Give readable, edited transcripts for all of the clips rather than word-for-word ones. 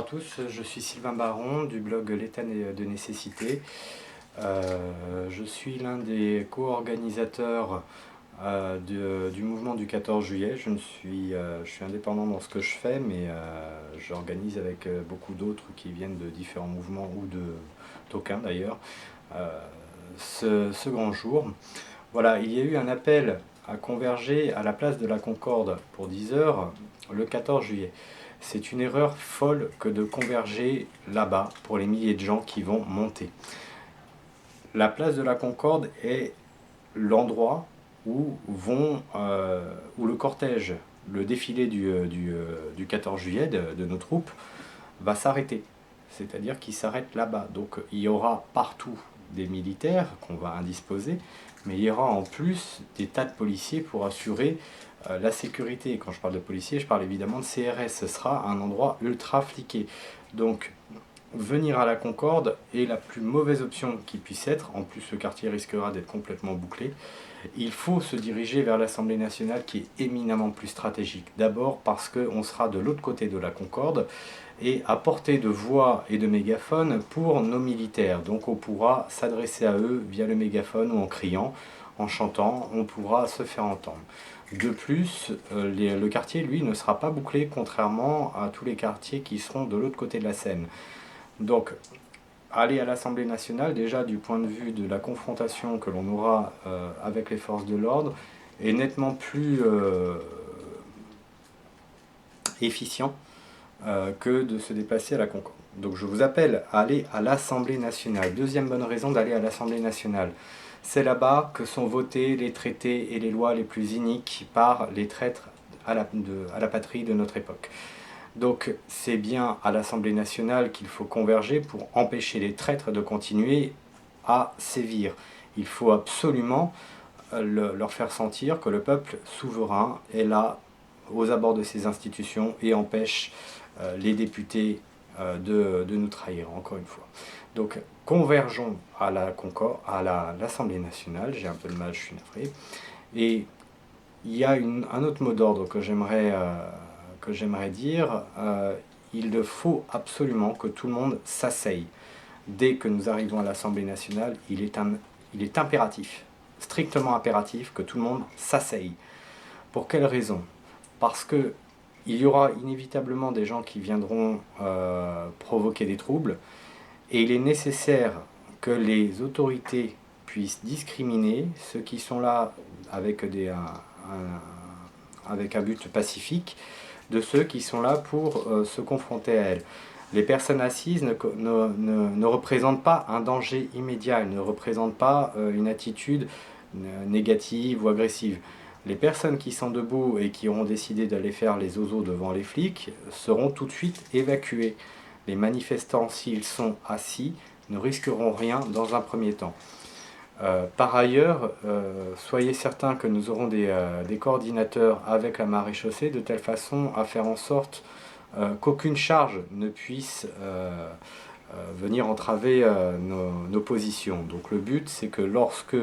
tous, je suis Sylvain Baron du blog L'État de nécessité. Je suis l'un des co-organisateurs du mouvement du 14 juillet. Je suis indépendant dans ce que je fais, mais j'organise avec beaucoup d'autres qui viennent de différents mouvements ou d'aucun d'ailleurs ce grand jour. Voilà, il y a eu un appel à converger à la place de la Concorde pour 10 heures le 14 juillet. C'est une erreur folle que de converger là-bas pour les milliers de gens qui vont monter. La place de la Concorde est l'endroit où le cortège, le défilé du 14 juillet de nos troupes va s'arrêter. C'est-à-dire qu'il s'arrête là-bas. Donc il y aura partout des militaires qu'on va indisposer, mais il y aura en plus des tas de policiers pour assurer la sécurité. Et quand je parle de policiers, je parle évidemment de CRS. Ce sera un endroit ultra fliqué. Donc venir à la Concorde est la plus mauvaise option qui puisse être. En plus, le quartier risquera d'être complètement bouclé. Il faut se diriger vers l'Assemblée nationale qui est éminemment plus stratégique. D'abord parce qu'on sera de l'autre côté de la Concorde et à portée de voix et de mégaphone pour nos militaires. Donc on pourra s'adresser à eux via le mégaphone ou en criant, en chantant, on pourra se faire entendre. De plus, le quartier, lui, ne sera pas bouclé, contrairement à tous les quartiers qui seront de l'autre côté de la Seine. Donc, aller à l'Assemblée nationale, déjà du point de vue de la confrontation que l'on aura avec les forces de l'ordre, est nettement plus efficient que de se déplacer à la Concorde. Donc je vous appelle à aller à l'Assemblée nationale. Deuxième bonne raison d'aller à l'Assemblée nationale. C'est là-bas que sont votés les traités et les lois les plus iniques par les traîtres à la patrie de notre époque. Donc c'est bien à l'Assemblée nationale qu'il faut converger pour empêcher les traîtres de continuer à sévir. Il faut absolument leur faire sentir que le peuple souverain est là aux abords de ces institutions et empêche les députés de nous trahir, encore une fois. Donc convergeons à la Concorde, à l'Assemblée nationale. J'ai un peu de mal, je suis navré. Et il y a un autre mot d'ordre que j'aimerais dire. Il faut absolument que tout le monde s'asseye. Dès que nous arrivons à l'Assemblée nationale, il est impératif, strictement impératif, que tout le monde s'asseye. Pour quelle raison? Parce que il y aura inévitablement des gens qui viendront provoquer des troubles, et il est nécessaire que les autorités puissent discriminer ceux qui sont là avec un but pacifique de ceux qui sont là pour se confronter à elles. Les personnes assises ne représentent pas un danger immédiat, elles ne représentent pas une attitude négative ou agressive. Les personnes qui sont debout et qui auront décidé d'aller faire les zozos devant les flics seront tout de suite évacuées. Les manifestants, s'ils sont assis, ne risqueront rien dans un premier temps. Par ailleurs, soyez certains que nous aurons des coordinateurs avec la maréchaussée de telle façon à faire en sorte qu'aucune charge ne puisse venir entraver nos positions. Donc le but, c'est que lorsque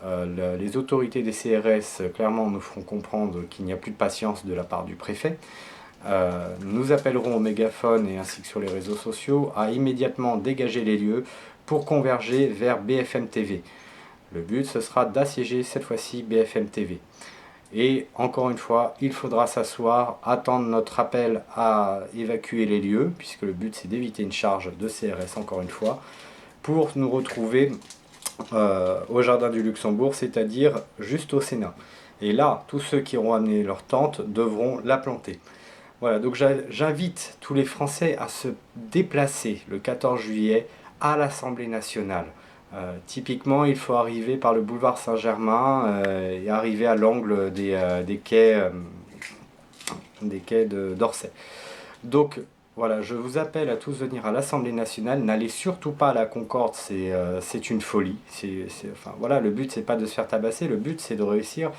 les autorités des CRS clairement nous feront comprendre qu'il n'y a plus de patience de la part du préfet, nous appellerons au mégaphone et ainsi que sur les réseaux sociaux à immédiatement dégager les lieux pour converger vers BFM TV. Le but, ce sera d'assiéger cette fois-ci BFM TV. Et encore une fois, il faudra s'asseoir, attendre notre appel à évacuer les lieux, puisque le but c'est d'éviter une charge de CRS, encore une fois, pour nous retrouver au Jardin du Luxembourg, c'est-à-dire juste au Sénat. Et là, tous ceux qui auront amené leur tente devront la planter. Voilà, donc j'invite tous les Français à se déplacer le 14 juillet à l'Assemblée nationale. Typiquement, il faut arriver par le boulevard Saint-Germain et arriver à l'angle des quais d'Orsay. Donc voilà, je vous appelle à tous venir à l'Assemblée nationale. N'allez surtout pas à la Concorde, c'est une folie. Enfin, voilà, le but, c'est pas de se faire tabasser, le but, c'est de réussir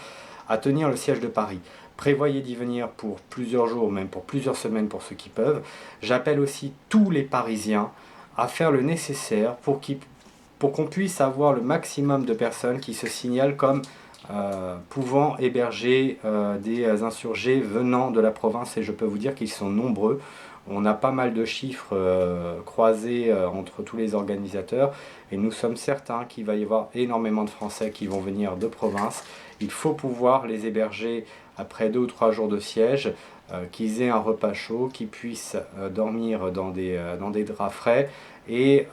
à tenir le siège de Paris. Prévoyez d'y venir pour plusieurs jours, même pour plusieurs semaines pour ceux qui peuvent. J'appelle aussi tous les Parisiens à faire le nécessaire pour qu'on puisse avoir le maximum de personnes qui se signalent comme pouvant héberger des insurgés venant de la province, et je peux vous dire qu'ils sont nombreux. On a pas mal de chiffres croisés entre tous les organisateurs et nous sommes certains qu'il va y avoir énormément de Français qui vont venir de province. Il faut pouvoir les héberger après 2 ou 3 jours de siège, qu'ils aient un repas chaud, qu'ils puissent dormir dans des draps frais et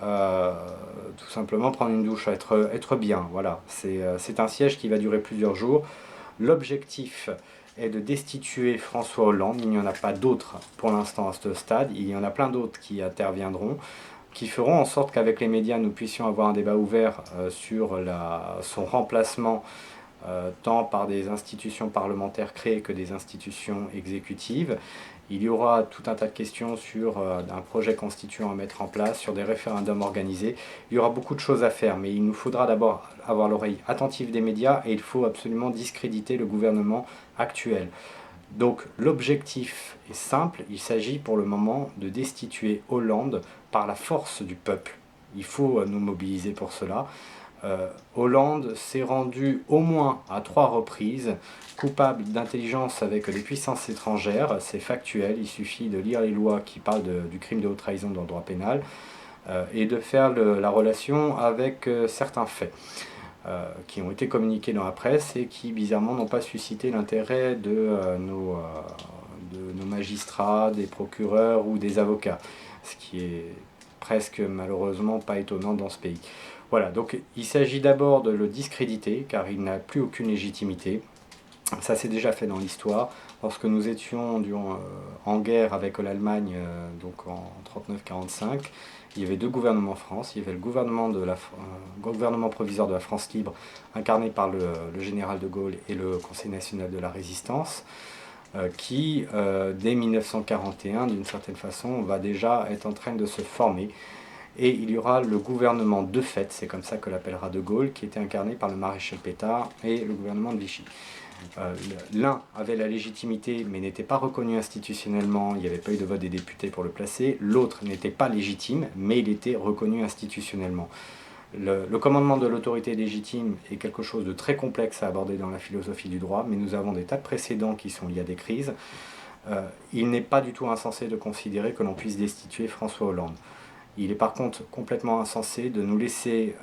tout simplement prendre une douche, être bien. Voilà, c'est un siège qui va durer plusieurs jours. L'objectif est de destituer François Hollande. Il n'y en a pas d'autres pour l'instant à ce stade. Il y en a plein d'autres qui interviendront, qui feront en sorte qu'avec les médias, nous puissions avoir un débat ouvert sur son remplacement, tant par des institutions parlementaires créées que des institutions exécutives. Il y aura tout un tas de questions sur un projet constituant à mettre en place, sur des référendums organisés. Il y aura beaucoup de choses à faire, mais il nous faudra d'abord avoir l'oreille attentive des médias et il faut absolument discréditer le gouvernement actuel. Donc l'objectif est simple, il s'agit pour le moment de destituer Hollande par la force du peuple. Il faut nous mobiliser pour cela. Hollande s'est rendu au moins à 3 reprises coupable d'intelligence avec des puissances étrangères, c'est factuel, il suffit de lire les lois qui parlent du crime de haute trahison dans le droit pénal et de faire la relation avec certains faits qui ont été communiqués dans la presse et qui bizarrement n'ont pas suscité l'intérêt de nos magistrats, des procureurs ou des avocats, ce qui est presque malheureusement pas étonnant dans ce pays. Voilà, donc il s'agit d'abord de le discréditer car il n'a plus aucune légitimité. Ça s'est déjà fait dans l'histoire. Lorsque nous étions en guerre avec l'Allemagne, donc en 39-45, il y avait 2 gouvernements en France. Il y avait le gouvernement provisoire de la France libre, incarné par le général de Gaulle et le Conseil national de la résistance, qui, dès 1941, d'une certaine façon, va déjà être en train de se former. Et il y aura le gouvernement de fait, c'est comme ça que l'appellera de Gaulle, qui était incarné par le maréchal Pétard et le gouvernement de Vichy. L'un avait la légitimité mais n'était pas reconnu institutionnellement, il n'y avait pas eu de vote des députés pour le placer. L'autre n'était pas légitime mais il était reconnu institutionnellement. Le commandement de l'autorité légitime est quelque chose de très complexe à aborder dans la philosophie du droit, mais nous avons des tas de précédents qui sont liés à des crises. Il n'est pas du tout insensé de considérer que l'on puisse destituer François Hollande. Il est par contre complètement insensé de nous laisser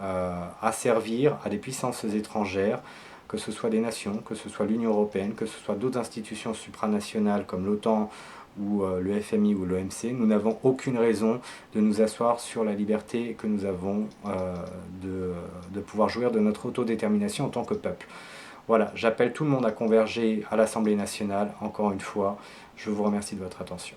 asservir à des puissances étrangères, que ce soit des nations, que ce soit l'Union européenne, que ce soit d'autres institutions supranationales comme l'OTAN ou le FMI ou l'OMC. Nous n'avons aucune raison de nous asseoir sur la liberté que nous avons de pouvoir jouir de notre autodétermination en tant que peuple. Voilà, j'appelle tout le monde à converger à l'Assemblée nationale. Encore une fois, je vous remercie de votre attention.